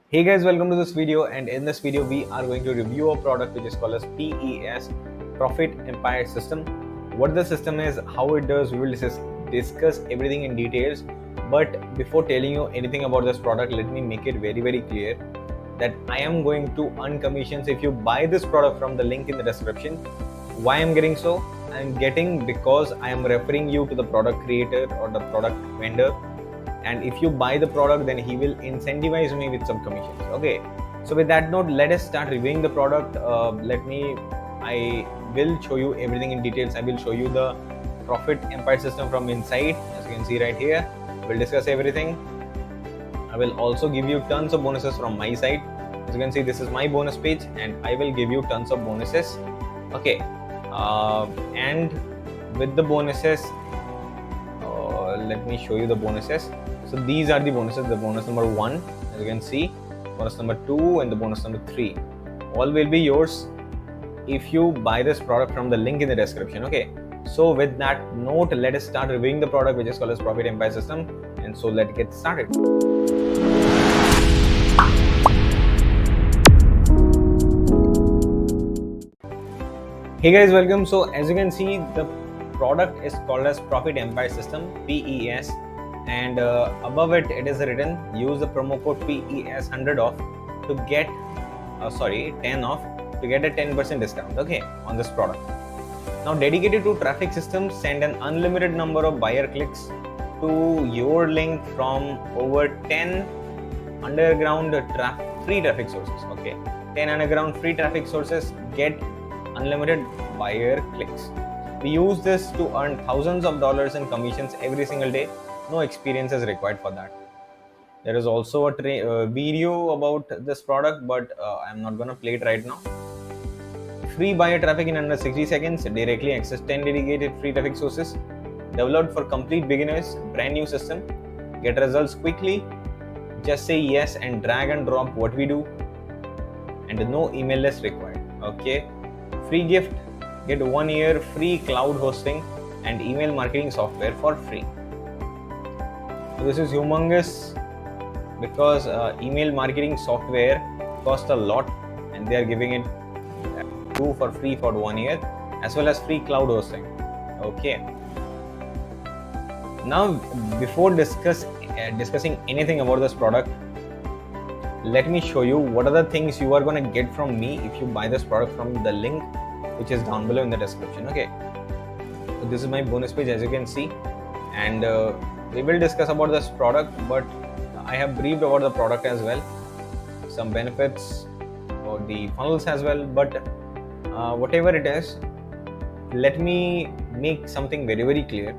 Hey guys, welcome to this video, and in this video we are going to review a product which is called as PES, Profit Empire System. What the system is, how it does, we will discuss everything in details. But before telling you anything about this product, let me make it very clear that I am going to earn commissions if you buy this product from the link in the description. Why I'm getting so? I'm getting because I am referring you to the product creator or the product vendor, and if you buy the product then he will incentivize me with some commissions. Okay, so with that note, let us start reviewing the product. I will show you everything in details. I will show you the Profit Empire System from inside. As you can see right here, we'll discuss everything. I will also give you tons of bonuses from my side. As you can see, this is my bonus page and I will give you tons of bonuses. Okay, and with the bonuses, let me show you the bonuses. So these are the bonuses. The bonus number 1, as you can see, bonus number 2, and the bonus number 3. All will be yours if you buy this product from the link in the description. Okay, so with that note, let us start reviewing the product which is called as Profit Empire System. And so let's get started. Hey guys, welcome. So as you can see, the product is called as Profit Empire System, PES, and above it is written use the promo code PES 100 off to get 10 off to get a 10% discount, okay, on this product. Now dedicated to traffic systems, send an unlimited number of buyer clicks to your link from over 10 underground free traffic sources. Okay, 10 underground free traffic sources get unlimited buyer clicks. We use this to earn thousands of dollars in commissions every single day. No experience is required for that. There is also a video about this product, but I'm not gonna play it right now. Free buyer traffic in under 60 seconds, directly access 10 dedicated free traffic sources, developed for complete beginners, brand new system, get results quickly, just say yes and drag and drop what we do, and no email list required. Okay, free gift, get 1 year free cloud hosting and email marketing software for free. So this is humongous because email marketing software costs a lot, and they are giving it for free for 1 year, as well as free cloud hosting. Okay, now before discussing anything about this product, let me show you what are the things you are going to get from me if you buy this product from the link which is down below in the description. Okay, so this is my bonus page, as you can see, and we will discuss about this product, but I have briefed about the product as well, some benefits or the funnels as well. But whatever it is, let me make something very clear,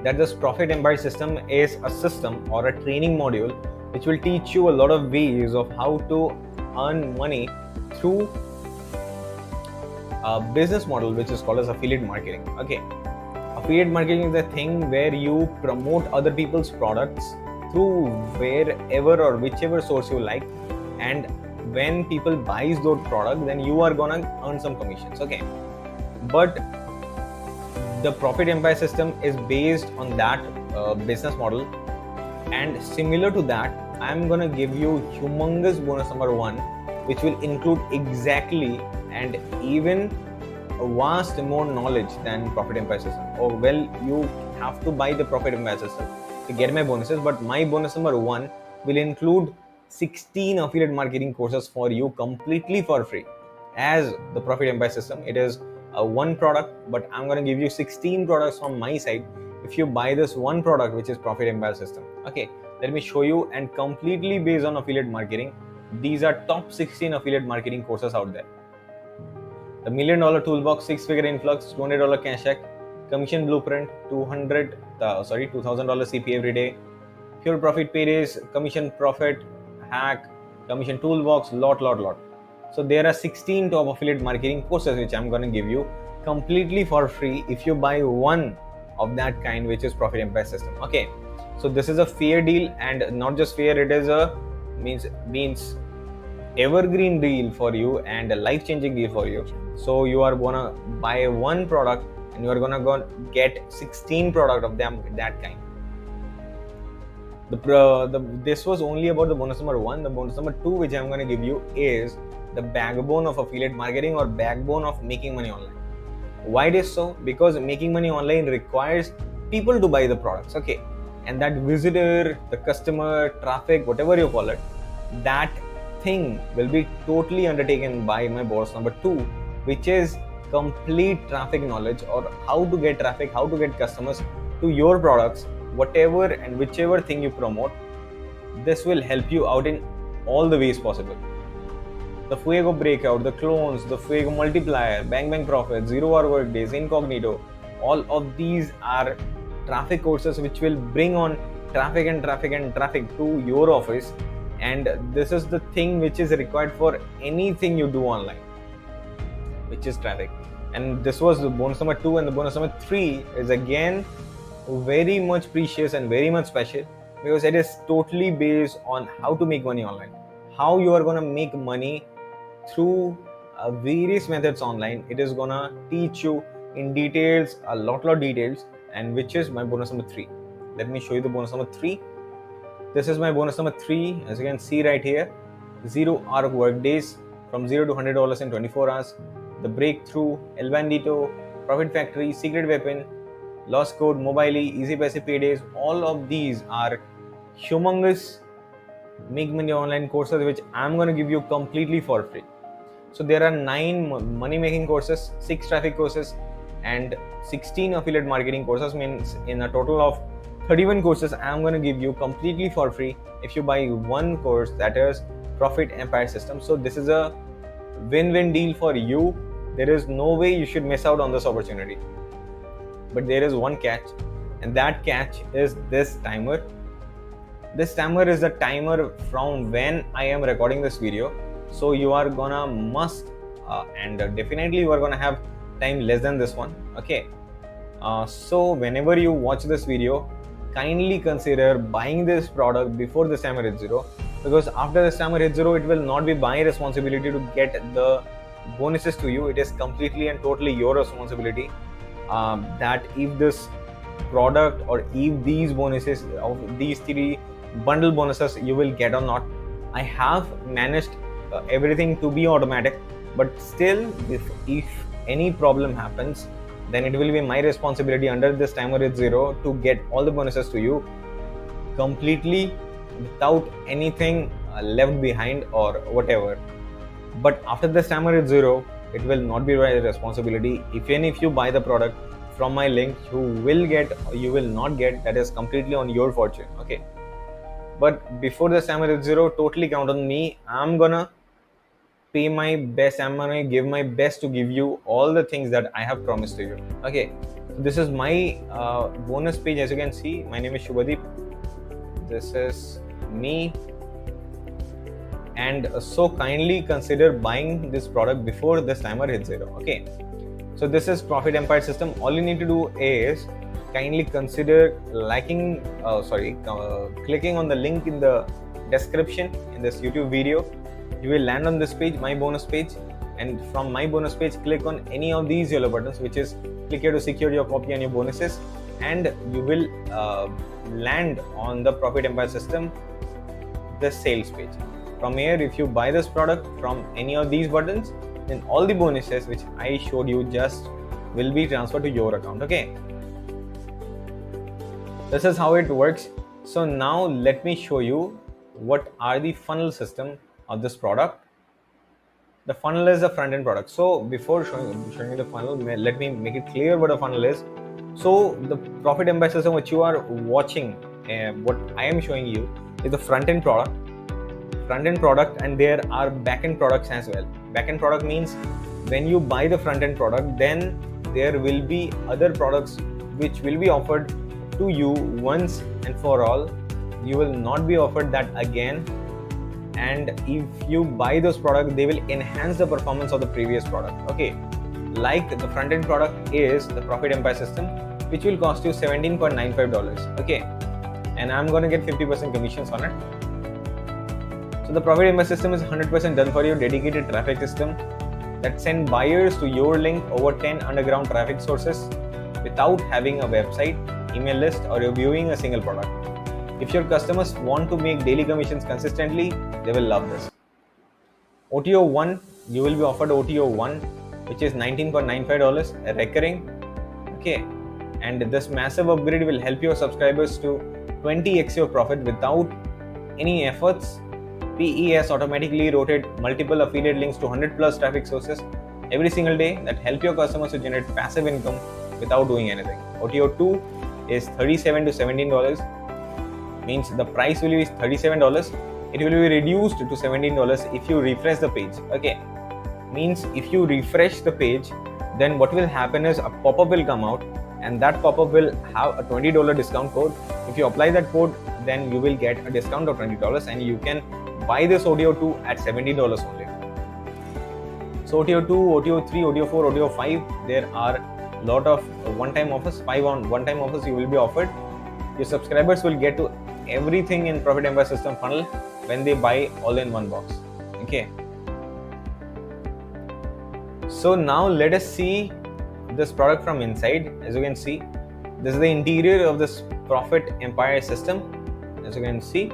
that this Profit Empire System is a system or a training module which will teach you a lot of ways of how to earn money through a business model which is called as affiliate marketing. Okay, affiliate marketing is a thing where you promote other people's products through wherever or whichever source you like, and when people buys those products, then you are gonna earn some commissions. Okay, but the Profit Empire System is based on that business model, and similar to that, I'm gonna give you humongous bonus number 1, which will include exactly and even a vast more knowledge than Profit Empire System. Or well, you have to buy the Profit Empire System to get my bonuses, but my bonus number 1 will include 16 affiliate marketing courses for you completely for free. As the Profit Empire System, it is a one product, but I'm going to give you 16 products from my side if you buy this one product which is Profit Empire System. Okay, let me show you, and completely based on affiliate marketing, these are top 16 affiliate marketing courses out there. The $1 Million Toolbox, 6-figure influx, $200 cashback, commission blueprint, $2,000 CP every day, pure profit pay days, commission profit hack, commission toolbox, lot. So there are 16 top affiliate marketing courses which I'm going to give you completely for free if you buy one of that kind, which is Profit Empire System. Okay, so this is a fair deal, and not just fair, it is a means evergreen deal for you and a life-changing deal for you. So you are gonna buy one product and you are gonna get 16 product of them, that kind. This was only about the bonus number 1. The bonus number 2 which I'm going to give you is the backbone of affiliate marketing or backbone of making money online. Why it is so? Because making money online requires people to buy the products, okay? And that visitor, the customer, traffic, whatever you call it, that thing will be totally undertaken by my bonus number 2, which is complete traffic knowledge, or how to get traffic, how to get customers to your products, whatever and whichever thing you promote. This will help you out in all the ways possible. The Fuego Breakout, the clones, the Fuego Multiplier, Bang Bang Profit, 0-hour workdays, Incognito, all of these are traffic courses which will bring on traffic and traffic and traffic to your office. And this is the thing which is required for anything you do online, which is traffic. And this was the bonus number 2, and the bonus number 3 is again very much precious and very much special, because it is totally based on how to make money online, how you are going to make money through various methods online. It is going to teach you in details, a lot details, and which is my bonus number 3. Let me show you the bonus number 3. This is my bonus number 3. As you can see right here, 0-hour workdays from $0 to $100 in 24 hours, the breakthrough, El Bandito, Profit Factory, Secret Weapon, Lost Code, Mobile, Easy Passive Paydays. All of these are humongous make money online courses which I'm going to give you completely for free. So there are 9 money making courses, 6 traffic courses, and 16 affiliate marketing courses. Means in a total of 31 courses I'm going to give you completely for free if you buy one course, that is Profit Empire System. So this is a win-win deal for you. There is no way you should miss out on this opportunity. But there is one catch, and that catch is this timer. This timer is the timer from when I am recording this video. So you are gonna and definitely you are gonna have time less than this one, okay? So whenever you watch this video, kindly consider buying this product before this timer hits 0, because after this timer hits 0, it will not be my responsibility to get the bonuses to you. It is completely and totally your responsibility. That if this product or if these bonuses of these 3 bundle bonuses you will get or not. I have managed everything to be automatic, but still if any problem happens, then it will be my responsibility under this timer is 0 to get all the bonuses to you completely without anything left behind or whatever. But after this timer is 0, it will not be my responsibility. Even if you buy the product from my link, you will get or you will not get, that is completely on your fortune, okay? But before this timer is 0, totally count on me. I'm gonna pay my best. I'm gonna give my best to give you all the things that I have promised to you, okay? This is my bonus page. As you can see, my name is Shubhadeep. This is me. And so kindly consider buying this product before this timer hits 0, okay? So this is Profit Empire System. All you need to do is kindly consider clicking on the link in the description in this YouTube video. You will land on this page, my bonus page, and from my bonus page click on any of these yellow buttons, which is click here to secure your copy and your bonuses, and you will land on the Profit Empire System, the sales page. From here, if you buy this product from any of these buttons, then all the bonuses which I showed you just will be transferred to your account, okay? This is how it works. So now let me show you what are the funnel system of this product. The funnel is a front-end product. So before showing you the funnel, let me make it clear what a funnel is. So the Profit Empire System which you are watching, what I am showing you is the front-end product, and there are back-end products as well. Back-end product means when you buy the front-end product, then there will be other products which will be offered to you once and for all. You will not be offered that again, and if you buy those products, they will enhance the performance of the previous product, okay? Like the front-end product is the Profit Empire System, which will cost you $17.95, okay? And I'm gonna get 50% commissions on it. So the Profit Empire System is 100% done for you, dedicated traffic system that send buyers to your link over 10 underground traffic sources without having a website, email list, or reviewing a single product. If your customers want to make daily commissions consistently, they will love this. OTO 1, you will be offered OTO 1, which is $19.95 recurring. Okay, and this massive upgrade will help your subscribers to 20x your profit without any efforts. PE has automatically routed multiple affiliate links to 100 plus traffic sources every single day that help your customers to generate passive income without doing anything. OTO 2 is $37 to $17, means the price will be $37. It will be reduced to $17 if you refresh the page. Okay, means if you refresh the page, then what will happen is a pop-up will come out, and that pop-up will have a $20 discount code. If you apply that code, then you will get a discount of $20, and you can buy this OTO 2 at $70 only. So OTO 2, OTO 3, OTO 4, OTO 5, there are a lot of one-time offers. 5 on one-time offers you will be offered. Your subscribers will get to everything in Profit Empire System funnel when they buy all in one box. Okay. So now let us see this product from inside. As you can see, this is the interior of this Profit Empire System. As you can see,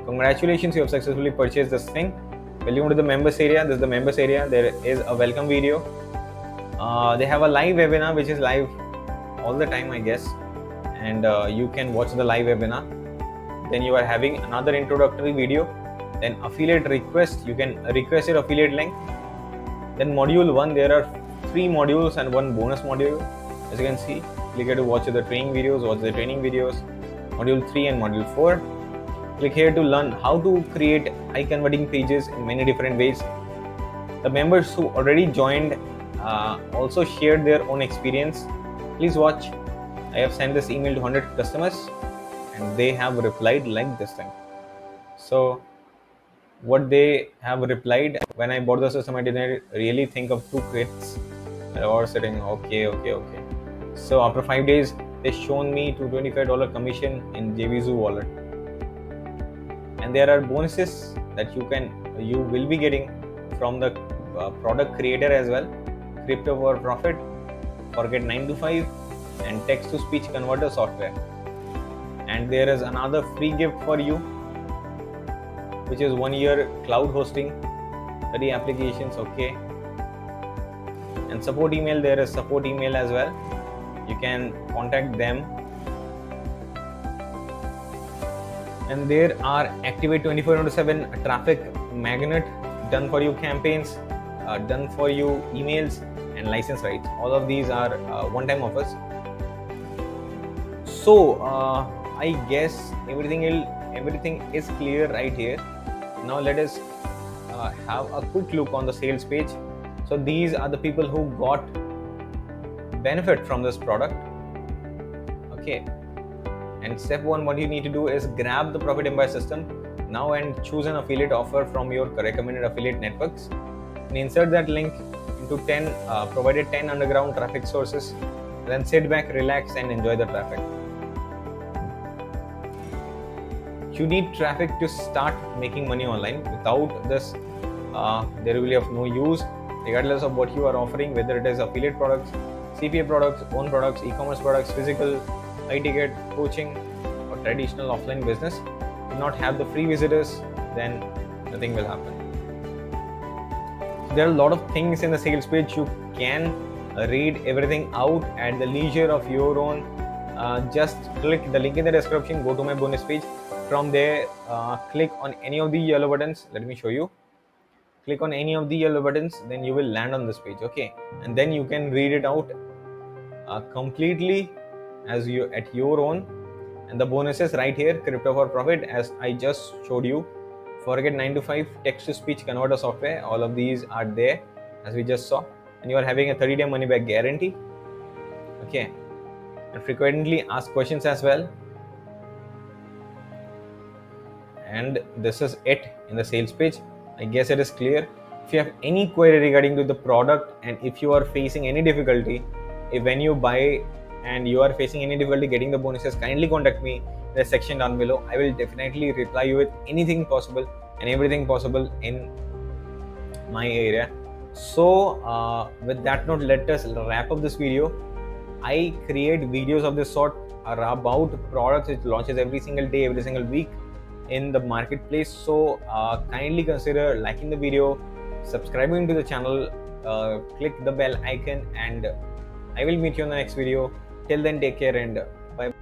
congratulations, you have successfully purchased this thing. Welcome to the members area. This is the members area. There is a welcome video. They have a live webinar which is live all the time, I guess, and you can watch the live webinar. Then you are having another introductory video. Then affiliate request, you can request your affiliate link. Then module 1, there are 3 modules and 1 bonus module. As you can see, click here to watch the training videos, module 3 and module 4. Click here to learn how to create high converting pages in many different ways. The members who already joined also shared their own experience. Please watch. I have sent this email to 100 customers and they have replied like this thing. So what they have replied: when I bought the system, I didn't really think of 2 quits. I was sitting, okay. So after 5 days, they shown me $225 commission in JVZoo wallet. And there are bonuses that you will be getting from the product creator as well. Crypto for Profit, Forget 9 to 5, and text to speech converter software. And there is another free gift for you, which is 1 year cloud hosting, 30 applications. Okay. And support email, there is support email as well. You can contact them. And there are activate 24/7 traffic magnet, done for you campaigns, done for you emails, and license rights. All of these are one-time offers. So I guess everything is clear right here. Now let us have a quick look on the sales page. So these are the people who got benefit from this product. Okay. And step 1, what you need to do is grab the Profit Empire System now and choose an affiliate offer from your recommended affiliate networks, and insert that link into 10 provided 10 underground traffic sources. Then sit back, relax, and enjoy the traffic. You need traffic to start making money online. Without this, there will be of no use, regardless of what you are offering, whether it is affiliate products, CPA products, own products, e-commerce products, physical, high ticket, coaching, or traditional offline business. Do not have the free visitors, then nothing will happen. There are a lot of things in the sales page. You can read everything out at the leisure of your own. Just click the link in the description, go to my bonus page. From there, click on any of the yellow buttons. Let me show you. Click on any of the yellow buttons, then you will land on this page. Okay, and then you can read it out completely as you at your own. And the bonuses right here: Crypto for Profit, as I just showed you, Forget 9 to 5, text to speech converter software. All of these are there as we just saw, and you are having a 30-day money back guarantee. Okay, and frequently asked questions as well. And this is it in the sales page. I guess it is clear. If you have any query regarding to the product, and if you are facing any difficulty, when you buy and you are facing any difficulty getting the bonuses, kindly contact me in the section down below. I will definitely reply you with anything possible and everything possible in my area. So with that note, let us wrap up this video. I create videos of this sort are about products which launches every single day, every single week in the marketplace. So kindly consider liking the video, subscribing to the channel, click the bell icon, and I will meet you in the next video. Till then, take care and bye.